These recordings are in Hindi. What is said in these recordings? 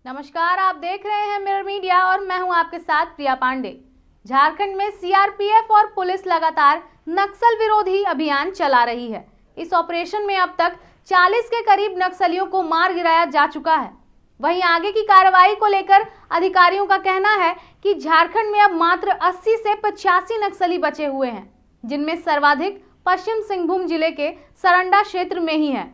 नमस्कार, आप देख रहे हैं मिरर मीडिया और मैं हूं आपके साथ प्रिया पांडे। झारखंड में सीआरपीएफ और पुलिस लगातार नक्सल विरोधी अभियान चला रही है। इस ऑपरेशन में अब तक 40 के करीब नक्सलियों को मार गिराया जा चुका है। वहीं आगे की कार्रवाई को लेकर अधिकारियों का कहना है कि झारखंड में अब मात्र 80 से 85 नक्सली बचे हुए हैं, जिनमें सर्वाधिक पश्चिम सिंहभूम जिले के सरंडा क्षेत्र में ही है,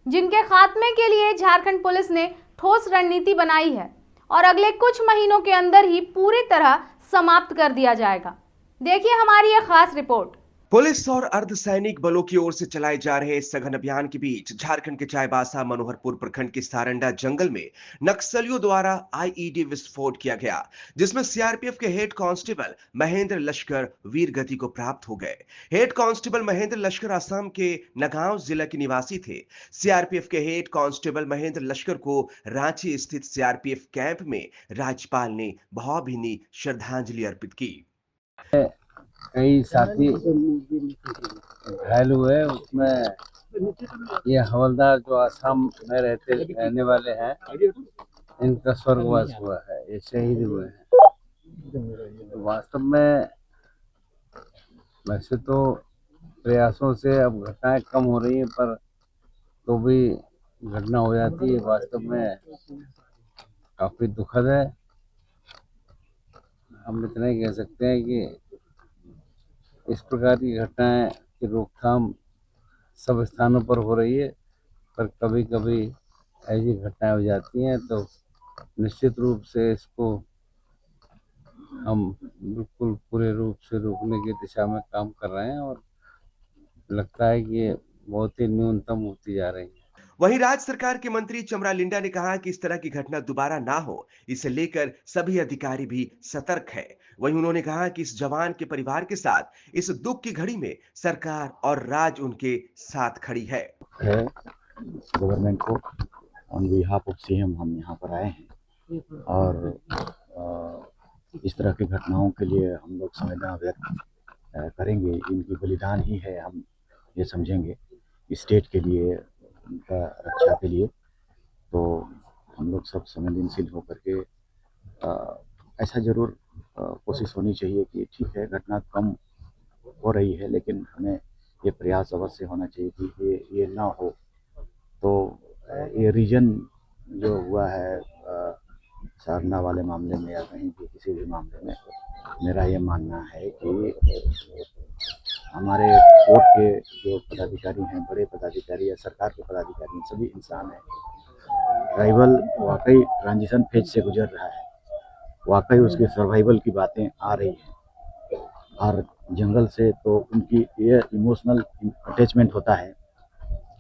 जिनके खात्मे के लिए झारखंड पुलिस ने ठोस रणनीति बनाई है और अगले कुछ महीनों के अंदर ही पूरी तरह समाप्त कर दिया जाएगा। देखिए हमारी यह खास रिपोर्ट। पुलिस और अर्धसैनिक बलों की ओर से चलाए जा रहे इस सघन अभियान के बीच झारखंड के चाईबासा मनोहरपुर प्रखंड के सारंडा जंगल में नक्सलियों द्वारा आईईडी विस्फोट किया गया, जिसमें सीआरपीएफ के हेड कांस्टेबल महेंद्र लश्कर वीर गति को प्राप्त हो गए। हेड कांस्टेबल महेंद्र लश्कर असम के नगांव जिला के निवासी थे। सीआरपीएफ के हेड कांस्टेबल महेंद्र लश्कर को रांची स्थित सीआरपीएफ कैंप में राज्यपाल ने भावभीनी श्रद्धांजलि अर्पित की। कई साथी घायल हुए, उसमें ये हवलदार जो आसाम में रहने वाले हैं, इनका स्वर्गवास हुआ है, ये शहीद हुए हैं। वास्तव में वैसे तो प्रयासों से अब घटनाएं कम हो रही हैं, पर तो भी घटना हो जाती है। वास्तव में काफी दुखद है। हम इतना ही कह सकते हैं कि इस प्रकार की घटनाएं की रोकथाम सब स्थानों पर हो रही है, पर कभी कभी ऐसी घटनाएं हो जाती हैं, तो निश्चित रूप से इसको हम बिल्कुल पूरे रूप से रोकने की दिशा में काम कर रहे हैं और लगता है कि ये बहुत ही न्यूनतम होती जा रही है। वहीं राज्य सरकार के मंत्री चमरा लिंडा ने कहा कि इस तरह की घटना दोबारा ना हो, इसे लेकर सभी अधिकारी भी सतर्क हैं। वहीं उन्होंने कहा कि इस जवान के परिवार के साथ इस दुख की घड़ी में सरकार और राज्य उनके साथ खड़ी है। गवर्नमेंट को ऑन बिहाफ ऑफ सीएम हम यहाँ पर आए हैं और इस तरह की घटनाओं के लिए हम लोग संवेदना व्यक्त करेंगे। इनकी बलिदान ही है, हम ये समझेंगे स्टेट के लिए, उनका रक्षा के लिए। तो हम लोग सब संवेदनशील होकर के ऐसा जरूर कोशिश होनी चाहिए कि ठीक है, घटना कम हो रही है, लेकिन हमें ये प्रयास अवश्य होना चाहिए कि ये ना हो। तो ये रीजन जो हुआ है सारना वाले मामले में या कहीं भी किसी भी मामले में, मेरा ये मानना है कि हमारे कोर्ट के जो पदाधिकारी हैं, बड़े पदाधिकारी या सरकार के पदाधिकारी हैं, सभी इंसान हैं। ट्राइबल वाकई ट्रांजिशन फेज से गुजर रहा है, वाकई उसके सर्वाइवल की बातें आ रही हैं और जंगल से तो उनकी ये इमोशनल अटैचमेंट होता है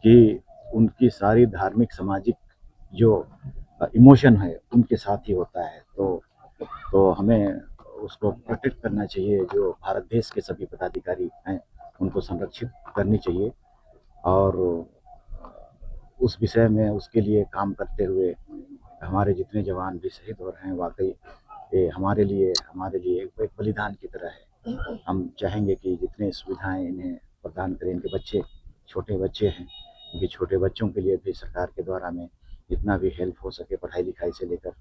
कि उनकी सारी धार्मिक सामाजिक जो इमोशन है उनके साथ ही होता है। तो हमें उसको प्रोटेक्ट करना चाहिए। जो भारत देश के सभी पदाधिकारी हैं उनको संरक्षित करनी चाहिए और उस विषय में उसके लिए काम करते हुए हमारे जितने जवान भी शहीद हो रहे हैं, वाकई ये हमारे लिए एक बलिदान की तरह है। हम चाहेंगे कि जितने सुविधाएं इन्हें प्रदान करें। इनके बच्चे छोटे बच्चे हैं, इनके छोटे बच्चों के लिए भी सरकार के द्वारा में जितना भी हेल्प हो सके पढ़ाई लिखाई से लेकर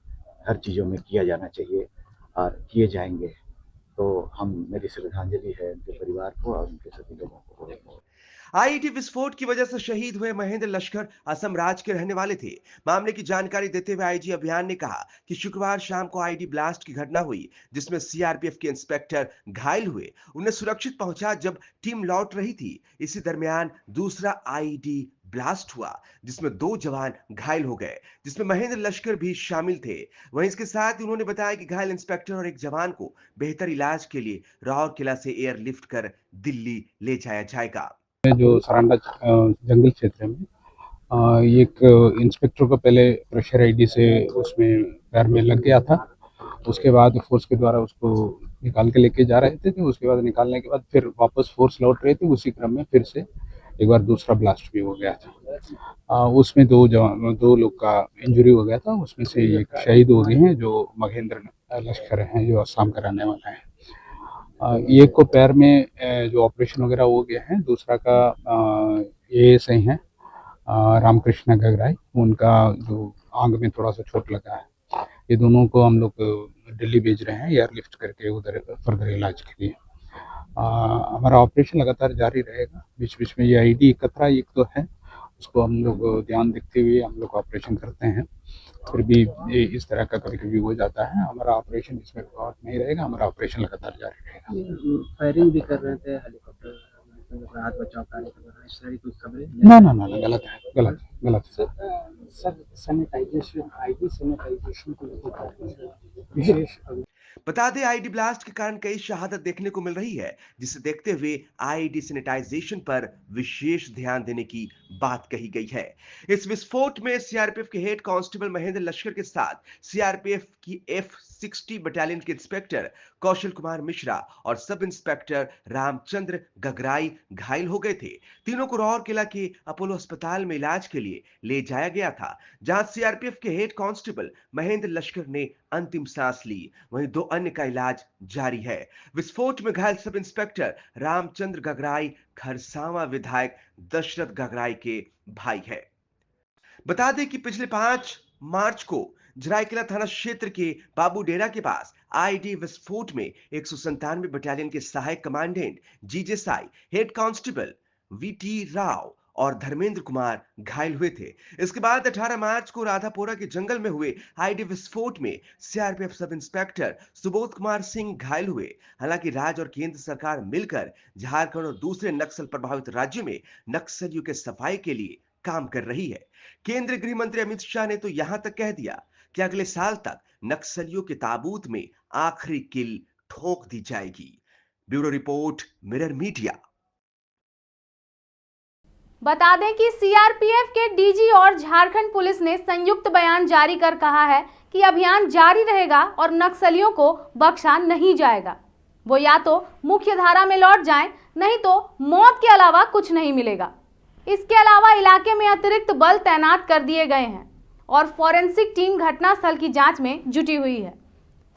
हर चीज़ों में किया जाना चाहिए और किए जाएंगे। तो मेरी श्रद्धांजलि है उनके परिवार को और उनके सभी लोगों को। आईईडी विस्फोट की वजह से शहीद हुए महेंद्र लश्कर असम राज्य के रहने वाले थे। मामले की जानकारी देते हुए आईजी अभियान ने कहा कि शुक्रवार शाम को आईईडी ब्लास्ट की घटना हुई, जिसमें सीआरपीएफ के इंस्पेक्टर घायल हुए। उन्हें सुरक्षित पहुंचा जब टीम लौट रही थी। इसी दरमियान दूसरा आईईडी ब्लास्ट हुआ, जिसमें 2 जवान घायल हो गए, जिसमें महेंद्र लश्कर भी शामिल थे। वहीं इसके साथ ही उन्होंने बताया कि घायल इंस्पेक्टर और एक जवान को बेहतर इलाज के लिए राउरकेला से एयरलिफ्ट कर दिल्ली ले जाया जाएगा। जो सरंडा जंगल क्षेत्र में एक इंस्पेक्टर को पहले प्रेशर आईडी से उसमें पैर में लग गया था। उसके बाद फोर्स के द्वारा उसको निकाल के लेके जा रहे थे। उसके बाद निकालने के बाद फिर वापस फोर्स लौट रहे थे। उसी क्रम में फिर से एक बार दूसरा ब्लास्ट भी हो गया था। उसमें 2 लोग का इंजरी हो गया था। उसमें से एक शहीद हो गए हैं, जो महेंद्र लश्कर हैं, जो असम का रहने वाला है। एक को पैर में जो ऑपरेशन वगैरह हो गया है। दूसरा का एएसआई है रामकृष्ण गगराई, उनका जो आंग में थोड़ा सा चोट लगा है। ये दोनों को हम लोग दिल्ली भेज रहे हैं एयरलिफ्ट करके उधर फर्दर इलाज के लिए। हमारा ऑपरेशन लगातार जारी रहेगा। बीच बीच में ये आईडी खतरा एक तो है, उसको हम लोग ध्यान देखते हुए हम लोग ऑपरेशन करते हैं। फिर भी ये इस तरह का कभी कभी हो जाता है। हमारा ऑपरेशन इसमें रुकावट नहीं रहेगा, हमारा ऑपरेशन लगातार जारी रहेगा। फायरिंग भी कर रहे थे हेलीकॉप्टर, राहत बचाव कार्य कर रहे हैं, इस तरह की कुछ खबरें? ना ना ना, गलत है, गलत गलत। सर सैनिटाइजेशन, आईडी सैनिटाइजेशन को लेकर विशेष बता दें आईडी ब्लास्ट के कारण कई शहादत देखने को मिल रही है, जिसे देखते हुए आईडी सैनिटाइजेशन पर विशेष ध्यान देने की बात कही गई है। इस विस्फोट में सीआरपीएफ के हेड कांस्टेबल महेंद्र लश्कर के साथ सीआरपीएफ की F60 बटालियन के इंस्पेक्टर कौशल कुमार मिश्रा और सब इंस्पेक्टर रामचंद्र गगराई घायल हो गए थे। तीनों को राउरकेला के अपोलो अस्पताल में इलाज के लिए ले जाया गया था, जहां सीआरपीएफ के हेड कांस्टेबल महेंद्र लश्कर ने अंतिम सांस ली, वहीं 2 अन्य का इलाज जारी है। विस्फोट में घायल सब इंस्पेक्टर रामचंद्र गगराई खरसावां विधायक दशरथ गगराई के भाई है। बता दें कि पिछले 5 मार्च को जराईकेला थाना क्षेत्र के बाबू डेरा के पास आईडी विस्फोट में 197 बटालियन के सहायक commandant GJ Sai, head constable VT Rao और धर्मेंद्र कुमार घायल हुए थे। इसके बाद 18 मार्च को राधापोरा के जंगल में हुए आईडी विस्फोट में CRPF sub inspector Subodh Kumar Singh घायल हुए। हालांकि राज्य और केंद्र सरकार मिलकर झारखंड और दूसरे नक्सल प्रभावित राज्यों में नक्सलियों के सफाई के लिए काम कर रही है। केंद्रीय गृह मंत्री अमित शाह ने तो यहां तक कह दिया कि अगले साल तक नक्सलियों के ताबूत में आखिरी किल ठोक दी जाएगी। Bureau report, mirror media. बता दें कि सीआरपीएफ के डीजी और झारखंड पुलिस ने संयुक्त बयान जारी कर कहा है कि अभियान जारी रहेगा और नक्सलियों को बख्शा नहीं जाएगा। वो या तो मुख्य धारा में लौट जाएं, नहीं तो मौत के अलावा कुछ नहीं मिलेगा। इसके अलावा इलाके में अतिरिक्त बल तैनात कर दिए गए हैं और फॉरेंसिक टीम घटनास्थल की जांच में जुटी हुई है।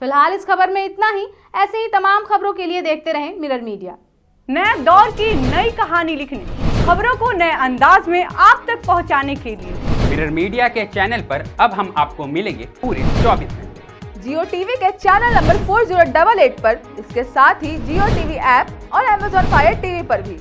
फिलहाल इस खबर में इतना ही। ऐसे ही तमाम खबरों के लिए देखते रहें मिरर मीडिया। नए दौर की नई कहानी लिखने, खबरों को नए अंदाज में आप तक पहुंचाने के लिए मिरर मीडिया के चैनल पर अब हम आपको मिलेंगे पूरे 24 घंटे। जियो टीवी के चैनल नंबर 4088 पर, इसके साथ ही जियो टीवी ऐप और Amazon Fire TV पर भी।